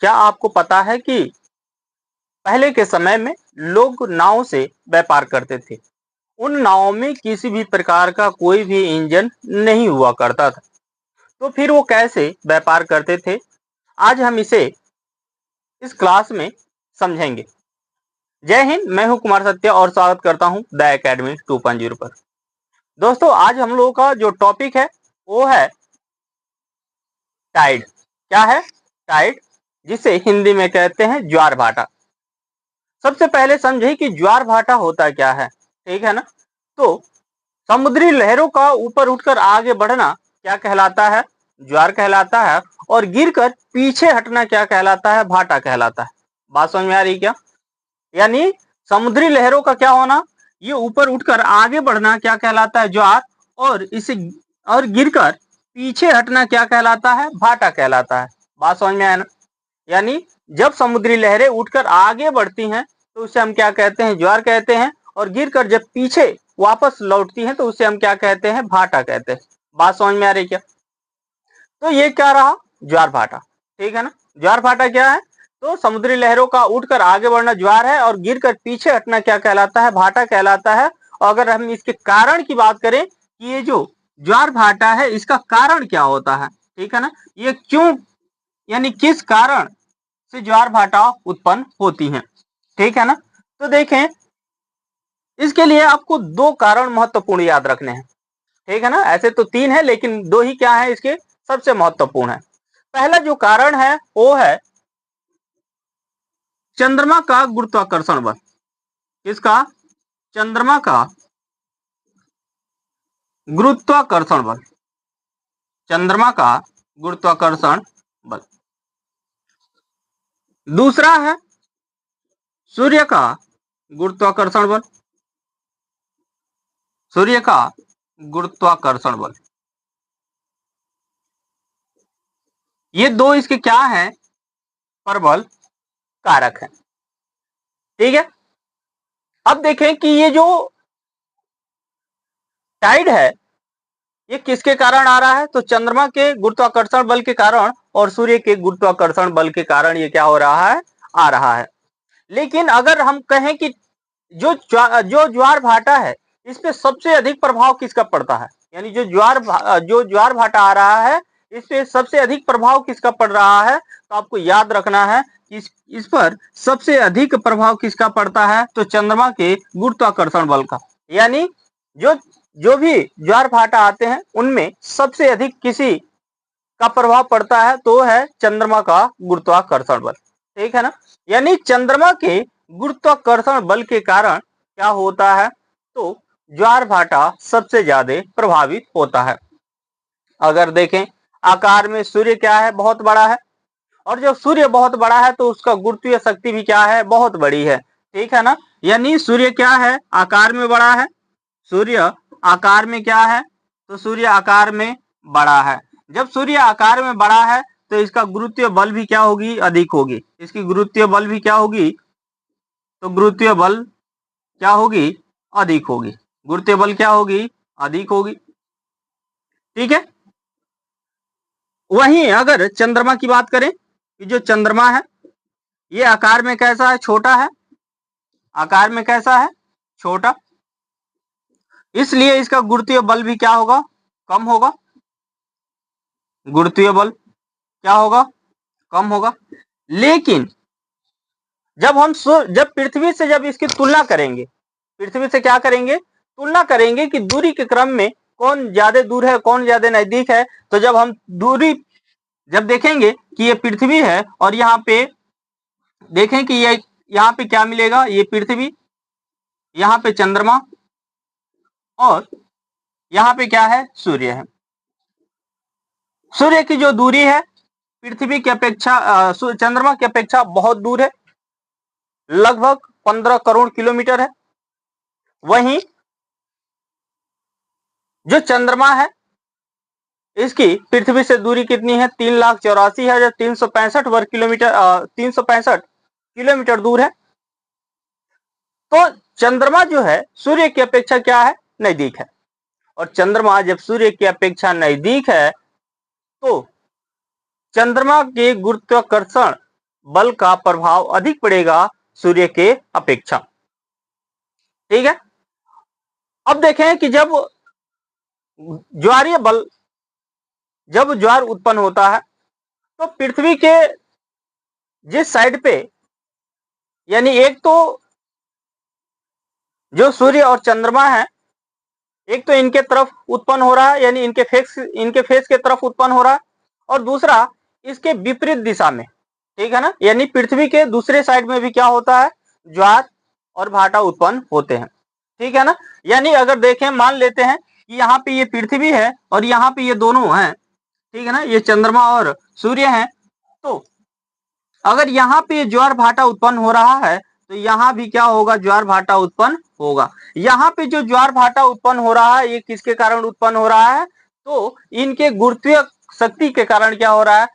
क्या आपको पता है कि पहले के समय में लोग नाव से व्यापार करते थे। उन नावों में किसी भी प्रकार का कोई भी इंजन नहीं हुआ करता था, तो फिर वो कैसे व्यापार करते थे, आज हम इसे इस क्लास में समझेंगे। जय हिंद, मैं हूं कुमार सत्य और स्वागत करता हूं द एकेडमी 2.0 पर। दोस्तों, आज हम लोगों का जो टॉपिक है वो है टाइड। क्या है? टाइड, जिसे हिंदी में कहते हैं ज्वार भाटा। सबसे पहले समझे कि ज्वार भाटा होता क्या है, ठीक है ना। तो समुद्री लहरों का ऊपर उठकर आगे बढ़ना क्या कहलाता है? ज्वार कहलाता है। और गिरकर पीछे हटना क्या कहलाता है? भाटा कहलाता है। बात समझ में आ रही क्या? यानी समुद्री लहरों का क्या होना, ये ऊपर उठकर आगे बढ़ना क्या कहलाता है? ज्वार। और गिरकर पीछे हटना क्या कहलाता है? भाटा कहलाता है। बात समझ में आया ना। यानी जब समुद्री लहरें उठकर आगे बढ़ती हैं तो उसे हम क्या कहते हैं? ज्वार कहते हैं। और गिरकर जब पीछे वापस लौटती हैं तो उसे हम क्या कहते हैं? भाटा कहते हैं। बात समझ में आ रही क्या? तो ये क्या रहा? ज्वार भाटा, ठीक है ना। ज्वार भाटा क्या है? तो समुद्री लहरों का उठकर आगे बढ़ना ज्वार है, और गिरकर पीछे हटना क्या कहलाता है? भाटा कहलाता है। और अगर हम इसके कारण की बात करें कि ये जो ज्वार भाटा है इसका कारण क्या होता है, ठीक है ना, ये क्यों, यानी किस कारण से ज्वार भाटा उत्पन्न होती हैं, ठीक है ना। तो देखें, इसके लिए आपको दो कारण महत्वपूर्ण याद रखने हैं, ठीक है ना। ऐसे तो तीन है लेकिन दो ही क्या है इसके सबसे महत्वपूर्ण है। पहला जो कारण है वो है चंद्रमा का गुरुत्वाकर्षण बल। किसका? चंद्रमा का गुरुत्वाकर्षण बल। चंद्रमा का गुरुत्वाकर्षण बल। दूसरा है सूर्य का गुरुत्वाकर्षण बल। सूर्य का गुरुत्वाकर्षण बल। ये दो इसके क्या हैं? प्रबल कारक है, ठीक है। अब देखें कि ये जो टाइड है ये किसके कारण आ रहा है? तो चंद्रमा के गुरुत्वाकर्षण बल के कारण और सूर्य के गुरुत्वाकर्षण बल के कारण ये क्या हो रहा है? आ रहा है। लेकिन अगर हम कहें कि जो ज्वार भाटा है इस पे सबसे अधिक प्रभाव किसका पड़ता है, यानी जो ज्वार भाटा आ रहा है इस पे सबसे अधिक प्रभाव किसका पड़ रहा है, तो आपको याद रखना है कि इस पर सबसे अधिक प्रभाव किसका पड़ता है? तो चंद्रमा के गुरुत्वाकर्षण बल का। यानी जो जो भी ज्वार भाटा आते हैं उनमें सबसे अधिक किसी का प्रभाव पड़ता है तो है चंद्रमा का गुरुत्वाकर्षण बल, ठीक है ना। यानी चंद्रमा के गुरुत्वाकर्षण बल के कारण क्या होता है? तो ज्वार भाटा सबसे ज्यादा प्रभावित होता है। अगर देखें आकार में सूर्य क्या है? बहुत बड़ा है। और जब सूर्य बहुत बड़ा है तो उसका गुरुत्वीय शक्ति भी क्या है? बहुत बड़ी है, ठीक है ना। यानी सूर्य क्या है? आकार में बड़ा है। सूर्य आकार में क्या है? तो सूर्य आकार में बड़ा है। जब सूर्य आकार में बड़ा है तो इसका गुरुत्वीय बल भी क्या होगी? अधिक होगी। इसकी गुरुत्वीय बल भी क्या होगी? तो गुरुत्वीय बल क्या होगी? अधिक होगी। गुरुत्वीय बल क्या होगी? अधिक होगी, ठीक है। वहीं अगर चंद्रमा की बात करें कि जो चंद्रमा है ये आकार में कैसा है? छोटा है। आकार में कैसा है? छोटा। इसलिए इसका गुरुत्वीय बल भी क्या होगा? कम होगा। गुरुत्वीय बल क्या होगा? कम होगा। लेकिन जब पृथ्वी से जब इसकी तुलना करेंगे, पृथ्वी से क्या करेंगे? तुलना करेंगे कि दूरी के क्रम में कौन ज्यादा दूर है, कौन ज्यादा नजदीक है। तो जब हम दूरी जब देखेंगे कि ये पृथ्वी है और यहाँ पे देखें कि ये यहाँ पे क्या मिलेगा? ये पृथ्वी, यहाँ पे चंद्रमा, और यहाँ पे क्या है? सूर्य है। सूर्य की जो दूरी है पृथ्वी की अपेक्षा चंद्रमा की अपेक्षा बहुत दूर है, लगभग 15 करोड़ किलोमीटर है। वहीं जो चंद्रमा है इसकी पृथ्वी से दूरी कितनी है? 3,84,365 वर्ग किलोमीटर, 365 किलोमीटर दूर है। तो चंद्रमा जो है सूर्य की अपेक्षा क्या है? नजदीक है। और चंद्रमा जब सूर्य की अपेक्षा नजदीक है तो चंद्रमा के गुरुत्वाकर्षण बल का प्रभाव अधिक पड़ेगा सूर्य के अपेक्षा। ठीक है। अब देखें कि ज्वारीय बल जब ज्वार उत्पन्न होता है तो पृथ्वी के जिस साइड पे, यानी एक तो जो सूर्य और चंद्रमा है, एक तो इनके तरफ उत्पन्न हो रहा है, यानी इनके फेस के तरफ उत्पन्न हो रहा है, और दूसरा इसके विपरीत दिशा में। ठीक है ना, यानी पृथ्वी के दूसरे साइड में भी क्या होता है, ज्वार और भाटा उत्पन्न होते हैं। ठीक है ना, यानी अगर देखें, मान लेते हैं कि यहाँ पे ये पृथ्वी है और यहाँ पे ये दोनों हैं। ठीक है ना, ये चंद्रमा और सूर्य हैं। तो अगर यहाँ पे ज्वार भाटा उत्पन्न हो रहा है तो यहाँ भी क्या होगा, ज्वार भाटा उत्पन्न होगा। यहाँ पे जो ज्वार भाटा उत्पन्न हो रहा है ये किसके कारण उत्पन्न हो रहा है, तो इनके गुरुत्वीय शक्ति के कारण क्या हो रहा है,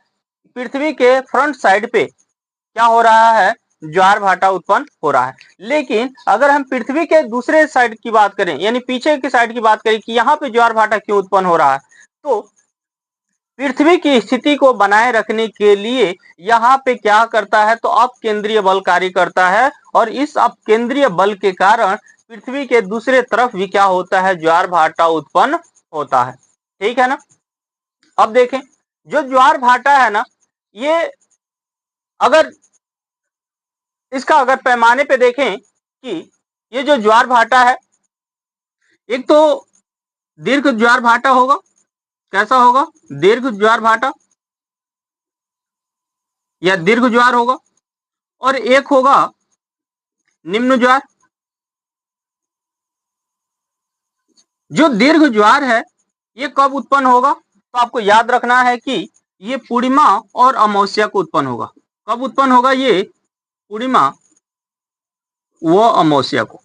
पृथ्वी के फ्रंट साइड पे क्या हो रहा है, ज्वार भाटा उत्पन्न हो रहा है। लेकिन अगर हम पृथ्वी के दूसरे साइड की बात करें, यानी पीछे की साइड की बात करें कि यहाँ पे ज्वार भाटा क्यों उत्पन्न हो रहा है, तो पृथ्वी की स्थिति को बनाए रखने के लिए यहाँ पे क्या करता है, तो अपकेंद्रीय बल कार्य करता है, और इस अपकेंद्रीय बल के कारण पृथ्वी के दूसरे तरफ भी क्या होता है, ज्वार भाटा उत्पन्न होता है। ठीक है ना। अब देखें, जो ज्वार भाटा है ना, ये अगर इसका अगर पैमाने पे देखें कि ये जो ज्वार भाटा है, एक तो दीर्घ ज्वार भाटा होगा। कैसा होगा, दीर्घ ज्वार भाटा या दीर्घ ज्वार होगा, और एक होगा निम्न ज्वार। जो दीर्घ ज्वार है ये कब उत्पन्न होगा, तो आपको याद रखना है कि ये पूर्णिमा और अमावस्या को उत्पन्न होगा। कब उत्पन्न होगा, ये पूर्णिमा व अमावस्या को,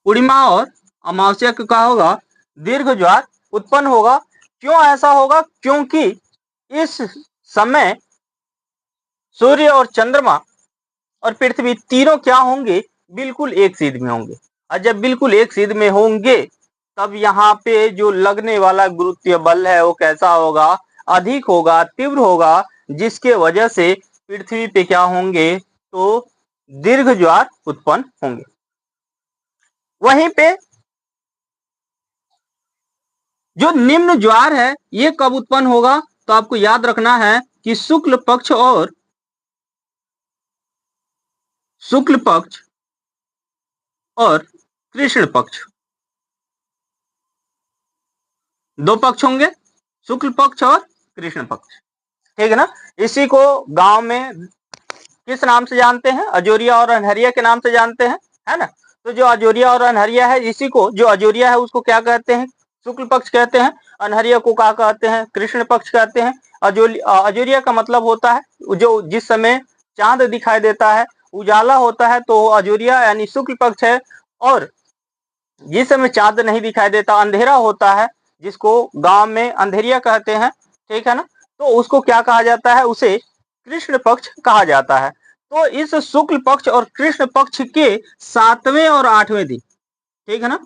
पूर्णिमा और अमावस्या को क्या होगा, दीर्घ ज्वार उत्पन्न होगा। क्यों ऐसा होगा, क्योंकि इस समय सूर्य और चंद्रमा और पृथ्वी तीनों क्या होंगे, बिल्कुल एक सीध में होंगे। और जब बिल्कुल एक सीध में होंगे तब यहाँ पे जो लगने वाला गुरुत्वीय बल है वो कैसा होगा, अधिक होगा, तीव्र होगा, जिसके वजह से पृथ्वी पे क्या होंगे, तो दीर्घ ज्वार उत्पन्न होंगे। वहीं पे जो निम्न ज्वार है ये कब उत्पन्न होगा, तो आपको याद रखना है कि शुक्ल पक्ष और कृष्ण पक्ष, दो पक्ष होंगे, शुक्ल पक्ष और कृष्ण पक्ष। ठीक है ना। इसी को गांव में किस नाम से जानते हैं, अजोरिया और अनहरिया के नाम से जानते हैं, है ना। तो जो अजोरिया और अनहरिया है, इसी को, जो अजोरिया है उसको क्या कहते हैं, शुक्ल पक्ष कहते हैं, अनहरिया को क्या कहते हैं, कृष्ण पक्ष कहते हैं। अजोरिया का मतलब होता है जो जिस समय चांद दिखाई देता है, उजाला होता है, तो अजोरिया यानी शुक्ल पक्ष है। और जिस समय चांद नहीं दिखाई देता, अंधेरा होता है, जिसको गांव में अंधेरिया कहते हैं, ठीक है ना, तो उसको क्या कहा जाता है, उसे कृष्ण पक्ष कहा जाता है। तो इस शुक्ल पक्ष और कृष्ण पक्ष के 7वें और 8वें दिन, ठीक है ना,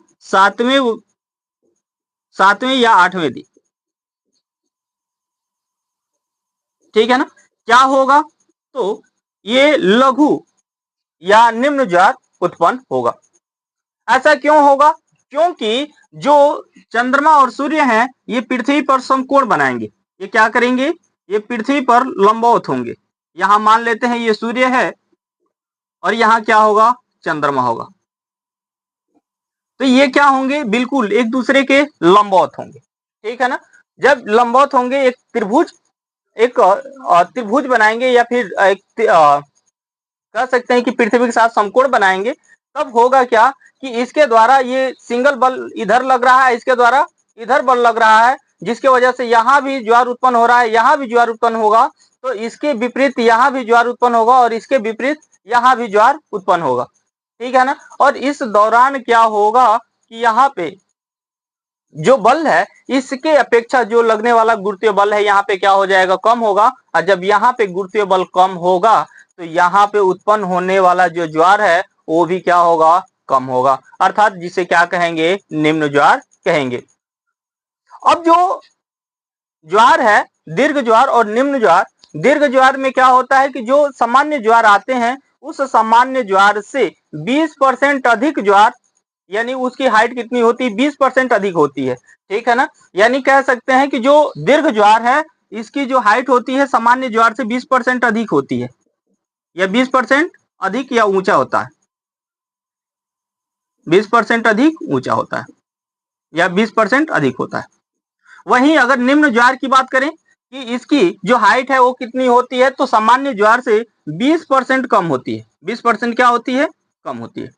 7वें या 8वें दिन, ठीक है ना, क्या होगा, तो ये लघु या निम्न ज्वार उत्पन्न होगा। ऐसा क्यों होगा, क्योंकि जो चंद्रमा और सूर्य हैं ये पृथ्वी पर समकोण बनाएंगे। ये क्या करेंगे, ये पृथ्वी पर लंबवत होंगे। यहां मान लेते हैं ये सूर्य है और यहाँ क्या होगा, चंद्रमा होगा। तो ये क्या होंगे, बिल्कुल एक दूसरे के लंबवत होंगे। ठीक है ना। जब लंबवत होंगे, एक त्रिभुज बनाएंगे, या फिर कह सकते हैं कि पृथ्वी के साथ समकोण बनाएंगे। तब होगा क्या कि इसके द्वारा ये सिंगल बल इधर लग रहा है, इसके द्वारा इधर बल लग रहा है, जिसके वजह से यहाँ भी ज्वार उत्पन्न हो रहा है, यहाँ भी ज्वार उत्पन्न होगा। तो इसके विपरीत यहाँ भी ज्वार उत्पन्न होगा और इसके विपरीत यहाँ भी ज्वार उत्पन्न होगा। ठीक है ना। और इस दौरान क्या होगा कि यहाँ पे जो बल है इसके अपेक्षा जो लगने वाला गुरुत्वीय बल है यहाँ पे क्या हो जाएगा, कम होगा। और जब यहाँ पे गुरुत्वीय बल कम होगा तो यहाँ पे उत्पन्न होने वाला जो ज्वार है वो भी क्या होगा, कम होगा, अर्थात जिसे क्या कहेंगे, निम्न ज्वार कहेंगे। अब जो ज्वार है दीर्घ ज्वार और निम्न ज्वार। दीर्घ ज्वार में क्या होता है कि जो सामान्य ज्वार आते हैं उस सामान्य ज्वार से 20% अधिक ज्वार, यानी उसकी हाइट कितनी होती है, 20% अधिक होती है। ठीक है ना, यानी कह सकते हैं कि जो दीर्घ ज्वार है इसकी जो हाइट होती है सामान्य ज्वार से 20% अधिक होती है, या 20% अधिक या ऊंचा होता है, 20% अधिक ऊंचा होता है या 20% अधिक होता है। वहीं अगर निम्न ज्वार की बात करें कि इसकी जो हाइट है वो कितनी होती है, तो सामान्य ज्वार से 20% कम होती है। 20% क्या होती है, कम होती है।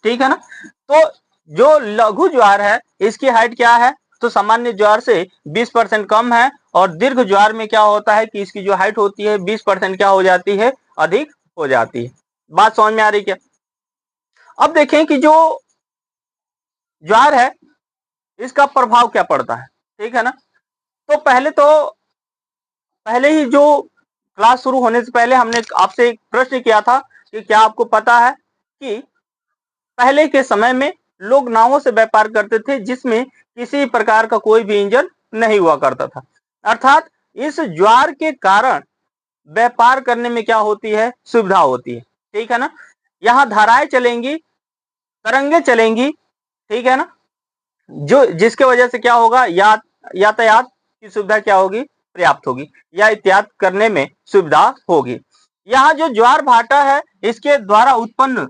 ठीक है ना, तो जो लघु ज्वार है इसकी हाइट क्या है, तो सामान्य ज्वार से 20% कम है, और दीर्घ ज्वार में क्या होता है कि इसकी जो हाइट होती है 20% क्या हो जाती है, अधिक हो जाती है। बात समझ में आ रही क्या? अब देखें कि जो ज्वार है इसका प्रभाव क्या पड़ता है। ठीक है ना, तो पहले ही जो क्लास शुरू होने से पहले हमने आपसे एक प्रश्न किया था कि क्या आपको पता है कि पहले के समय में लोग नावों से व्यापार करते थे जिसमें किसी प्रकार का कोई भी इंजन नहीं हुआ करता था। अर्थात इस ज्वार के कारण व्यापार करने में क्या होती है, सुविधा होती है। ठीक है ना, यहाँ धाराएं चलेंगी, तरंगे चलेंगी। ठीक है ना, जो जिसके वजह से क्या होगा, यातायात की सुविधा क्या होगी, पर्याप्त होगी, या यातायात करने में सुविधा होगी। यहाँ जो ज्वार भाटा है इसके द्वारा उत्पन्न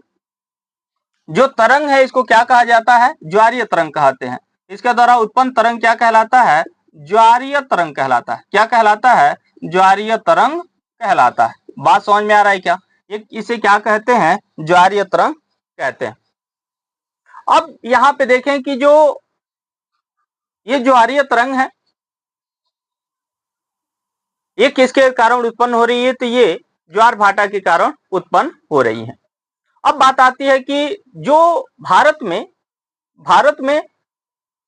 जो तरंग है इसको क्या कहा जाता है, ज्वारीय तरंग कहते हैं। इसके द्वारा उत्पन्न तरंग क्या कहलाता है, ज्वारीय तरंग कहलाता है। क्या कहलाता है, ज्वारीय तरंग कहलाता है। बात समझ में आ रहा है क्या? ये इसे क्या कहते हैं, ज्वारीय तरंग कहते हैं। अब यहाँ पे देखें कि जो ये ज्वारीय तरंग है ये किसके कारण उत्पन्न हो रही है, तो ये ज्वार भाटा के कारण उत्पन्न हो रही है। अब बात आती है कि जो भारत में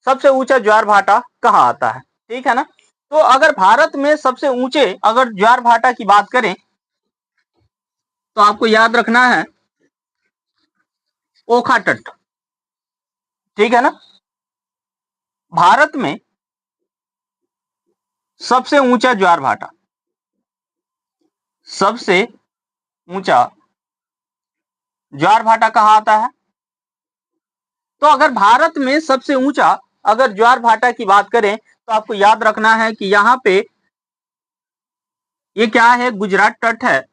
सबसे ऊंचा ज्वार भाटा कहाँ आता है। ठीक है ना, तो अगर भारत में सबसे ऊंचे अगर ज्वार भाटा की बात करें तो आपको याद रखना है ओखा तट। ठीक है ना, भारत में सबसे ऊंचा ज्वार भाटा, सबसे ऊंचा ज्वार भाटा कहाँ आता है, तो अगर भारत में सबसे ऊंचा अगर ज्वार भाटा की बात करें तो आपको याद रखना है कि यहाँ पे ये क्या है, गुजरात तट है।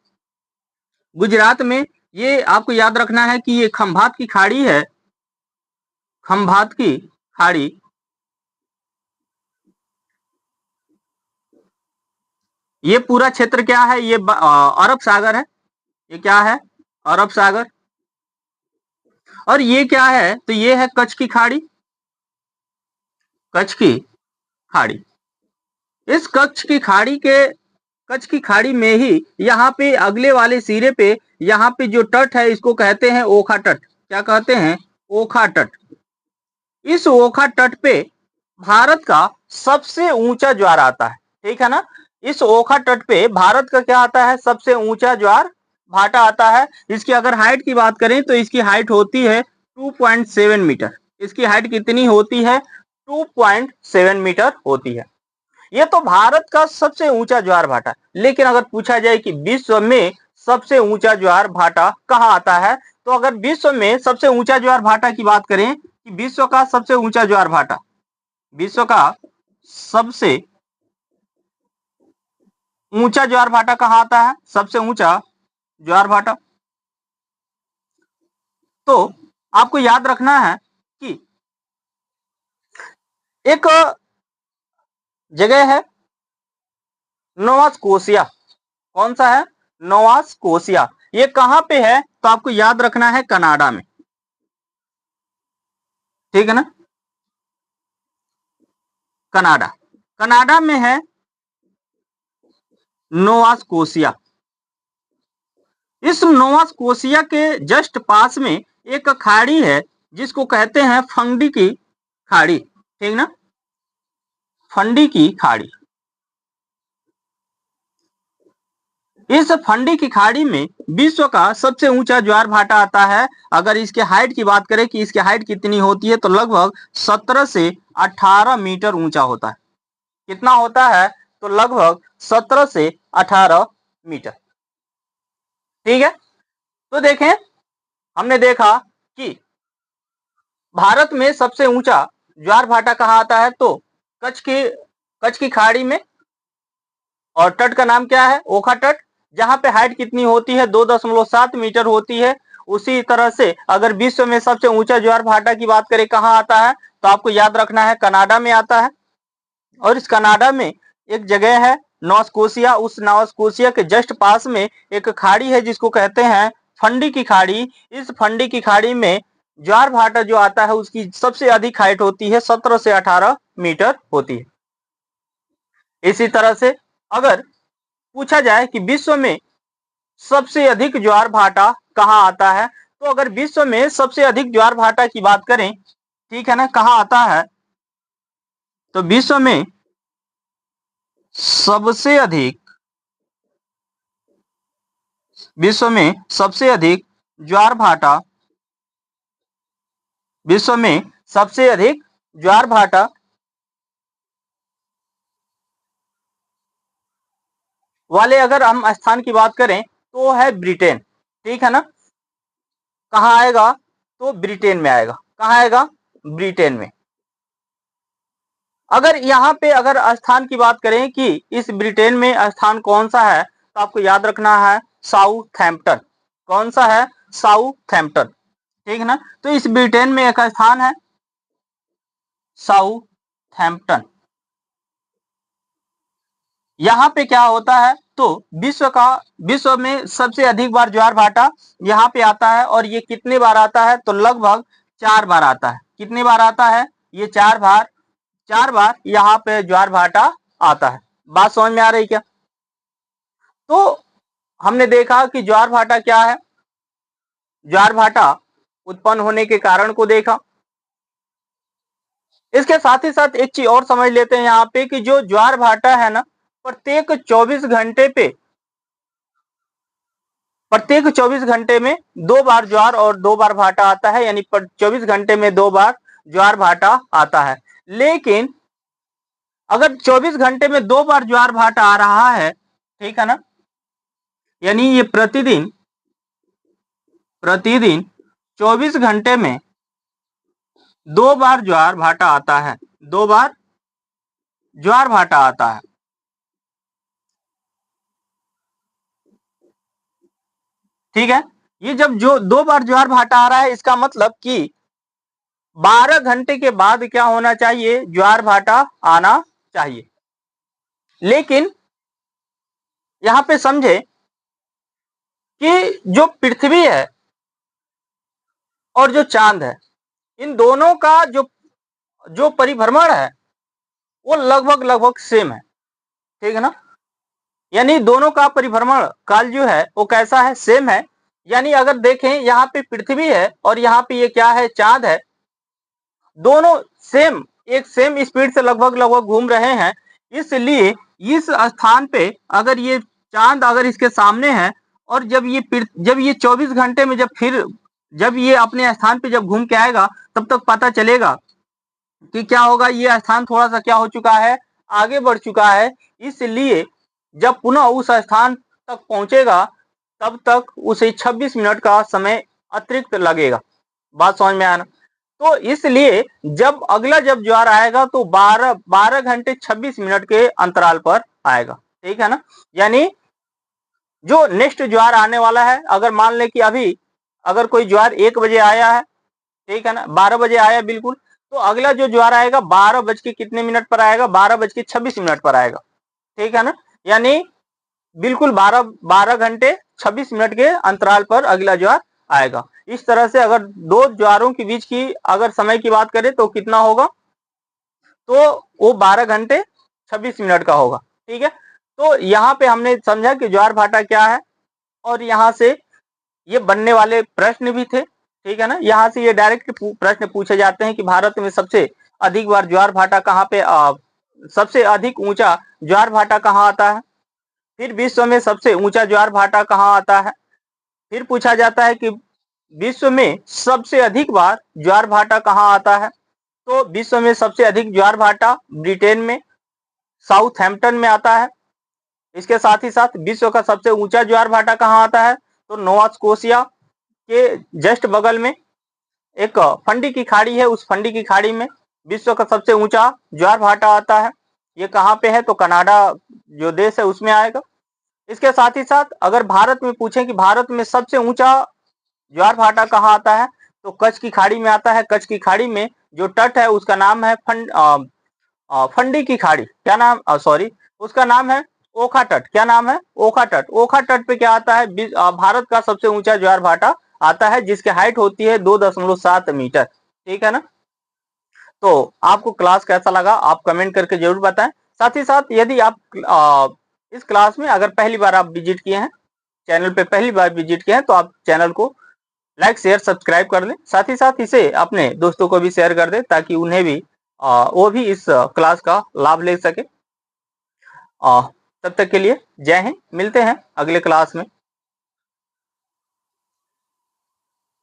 गुजरात में ये आपको याद रखना है कि ये खंभात की खाड़ी है, खंभात की खाड़ी। ये पूरा क्षेत्र क्या है, ये अरब सागर है। ये क्या है, अरब सागर। और ये क्या है, तो ये है कच्छ की खाड़ी, कच्छ की खाड़ी। इस कच्छ की खाड़ी में ही यहाँ पे अगले वाले सिरे पे यहाँ पे जो तट है इसको कहते हैं ओखा तट। क्या कहते हैं, ओखा तट। इस ओखा तट पे भारत का सबसे ऊंचा ज्वार आता है। ठीक है ना, इस ओखा तट पे भारत का क्या आता है, सबसे ऊंचा ज्वार भाटा आता है। इसकी अगर हाइट की बात करें तो इसकी हाइट होती है 2.7 मीटर। इसकी हाइट कितनी होती है, 2.7 मीटर होती है। ये तो भारत का सबसे ऊंचा ज्वार भाटा। लेकिन अगर पूछा जाए कि विश्व में सबसे ऊंचा ज्वार भाटा कहाँ आता है, तो अगर विश्व में सबसे ऊंचा ज्वार भाटा की बात करें कि विश्व का सबसे ऊंचा ज्वार भाटा, विश्व का सबसे ऊंचा ज्वार भाटा कहाँ आता है, सबसे ऊंचा ज्वार भाटा, तो आपको याद रखना है कि एक जगह है नोवा स्कोशिया। कौन सा है, नोवा स्कोशिया। ये कहां पे है, तो आपको याद रखना है कनाडा में। ठीक है ना, कनाडा, कनाडा में है नोवा स्कोशिया। इस नोवा स्कोशिया के जस्ट पास में एक खाड़ी है जिसको कहते हैं फंडी की खाड़ी। ठीक ना, फंडी की खाड़ी। इस फंडी की खाड़ी में विश्व का सबसे ऊंचा ज्वार भाटा आता है। अगर इसके हाइट की बात करें कि इसकी हाइट कितनी होती है, तो लगभग 17 से 18 मीटर ऊंचा होता है। कितना होता है, तो लगभग 17 से 18 मीटर। ठीक है, तो देखें, हमने देखा कि भारत में सबसे ऊंचा ज्वार भाटा कहाँ आता है, तो कच्छ की खाड़ी में, और तट का नाम क्या है, ओखा तट, जहां पे हाइट कितनी होती है, 2.7 मीटर होती है। उसी तरह से अगर विश्व में सबसे ऊंचा ज्वार भाटा की बात करें कहाँ आता है, तो आपको याद रखना है कनाडा में आता है। और इस कनाडा में एक जगह है नोवा, उस नोवा के जस्ट पास में एक खाड़ी है जिसको कहते हैं फंडी की खाड़ी। इस फंडी की खाड़ी में ज्वार भाटा जो आता है उसकी सबसे अधिक हाइट होती है, 17 से 18 मीटर होती है। इसी तरह से अगर पूछा जाए कि विश्व में सबसे अधिक ज्वार भाटा कहाँ आता है, तो अगर विश्व में सबसे अधिक ज्वार भाटा की बात करें, ठीक है ना, कहाँ आता है, तो विश्व में सबसे अधिक ज्वार भाटा विश्व में सबसे अधिक ज्वार भाटा वाले अगर हम स्थान की बात करें तो है ब्रिटेन। ठीक है ना, कहाँ आएगा, तो ब्रिटेन में आएगा। कहाँ आएगा, ब्रिटेन में। अगर यहाँ पे अगर स्थान की बात करें कि इस ब्रिटेन में स्थान कौन सा है, तो आपको याद रखना है साउथहैम्पटन। कौन सा है, साउथहैम्पटन। ठीक है ना, तो इस ब्रिटेन में एक स्थान है साउथहैम्पटन। यहाँ पे क्या होता है, तो विश्व में सबसे अधिक बार ज्वार भाटा यहाँ पे आता है, और ये कितने बार आता है, तो लगभग 4 बार आता है। कितने बार आता है, ये 4 बार यहाँ पे ज्वार भाटा आता है। बात समझ में आ रही क्या? तो हमने देखा कि ज्वार भाटा क्या है, ज्वार भाटा उत्पन्न होने के कारण को देखा। इसके साथ ही साथ एक चीज और समझ लेते हैं यहाँ पे कि जो ज्वार भाटा है ना, प्रत्येक 24 घंटे में 2 बार ज्वार और 2 बार भाटा आता है, यानी 24 घंटे में 2 बार ज्वार भाटा आता है। लेकिन अगर 24 घंटे में 2 बार ज्वार भाटा आ रहा है, ठीक है ना, यानी ये प्रतिदिन 24 घंटे में 2 बार ज्वार भाटा आता है, 2 बार ज्वार भाटा आता है। ठीक है, ये जब जो 2 बार ज्वार भाटा आ रहा है, इसका मतलब कि 12 घंटे के बाद क्या होना चाहिए, ज्वार भाटा आना चाहिए। लेकिन यहां पे समझे कि जो पृथ्वी है और जो चांद है, इन दोनों का जो परिभ्रमण है वो लगभग सेम है। ठीक है ना, यानी दोनों का परिभ्रमण काल जो है वो कैसा है, सेम है। यानी अगर देखें यहाँ पे पृथ्वी है और यहाँ पे ये क्या है, चांद है, दोनों एक सेम स्पीड से लगभग घूम रहे हैं। इसलिए इस स्थान पे अगर ये चांद अगर इसके सामने है, और जब ये 24 घंटे में जब ये अपने स्थान पे जब घूम के आएगा, तब तक पता चलेगा कि क्या होगा, ये स्थान थोड़ा सा क्या हो चुका है, आगे बढ़ चुका है। इसलिए जब पुनः उस स्थान तक पहुंचेगा, तब तक उसे 26 मिनट का समय अतिरिक्त लगेगा। बात समझ में आना, तो इसलिए जब ज्वार आएगा तो 12 घंटे 26 मिनट के अंतराल पर आएगा। ठीक है ना, यानी जो नेक्स्ट ज्वार आने वाला है, अगर मान ले कि अभी अगर कोई ज्वार 1 बजे आया है, ठीक है ना, 12 बजे आया बिल्कुल, तो अगला जो ज्वार आएगा 12 बज के कितने मिनट पर आएगा, 12 बज के 26 मिनट पर आएगा। ठीक है ना, यानी बिल्कुल 12 घंटे 26 मिनट के अंतराल पर अगला ज्वार आएगा। इस तरह से अगर 2 ज्वारों के बीच की अगर समय की बात करें तो कितना होगा, तो वो 12 घंटे 26 मिनट का होगा। ठीक है, तो यहाँ पे हमने समझा कि ज्वार भाटा क्या है, और यहाँ से ये बनने वाले प्रश्न भी थे। ठीक है ना, यहाँ से ये डायरेक्ट प्रश्न पूछे जाते हैं कि भारत में सबसे अधिक बार ज्वार भाटा कहाँ पे, सबसे अधिक ऊंचा ज्वार भाटा कहाँ आता है, फिर विश्व में सबसे ऊंचा ज्वार भाटा कहाँ आता है, फिर पूछा जाता है कि विश्व में सबसे अधिक बार ज्वार भाटा कहाँ आता है, तो विश्व में सबसे अधिक ज्वार भाटा ब्रिटेन में, साउथहैम्पटन में आता है। इसके साथ ही साथ विश्व का सबसे ऊंचा ज्वार भाटा कहाँ आता है, तो नोवा स्कोशिया के जस्ट बगल में एक फंडी की खाड़ी है, उस फंडी की खाड़ी में विश्व का सबसे ऊंचा ज्वार भाटा आता है। ये कहाँ पे है, तो कनाडा जो देश है उसमें आएगा। इसके साथ ही साथ अगर भारत में पूछें कि भारत में सबसे ऊंचा ज्वार भाटा कहाँ आता है, तो कच्छ की खाड़ी में आता है। कच्छ की खाड़ी में जो तट है उसका नाम है फंडी की खाड़ी, क्या नाम, सॉरी, उसका नाम है ओखा तट। क्या नाम है, ओखा तट। ओखा तट पे क्या आता है, भारत का सबसे ऊंचा ज्वार भाटा आता है, जिसकी हाइट होती है 2.7 मीटर। ठीक है ना। तो आपको क्लास कैसा लगा आप कमेंट करके जरूर बताएं। साथ ही साथ यदि आप इस क्लास में अगर पहली बार आप विजिट किए हैं, चैनल पे पहली बार विजिट किए हैं, तो आप चैनल को लाइक शेयर सब्सक्राइब कर लें। साथ ही साथ इसे अपने दोस्तों को भी शेयर कर दें ताकि उन्हें भी वो भी इस क्लास का लाभ ले सके। तब तक के लिए जय हिंद, मिलते हैं अगले क्लास में।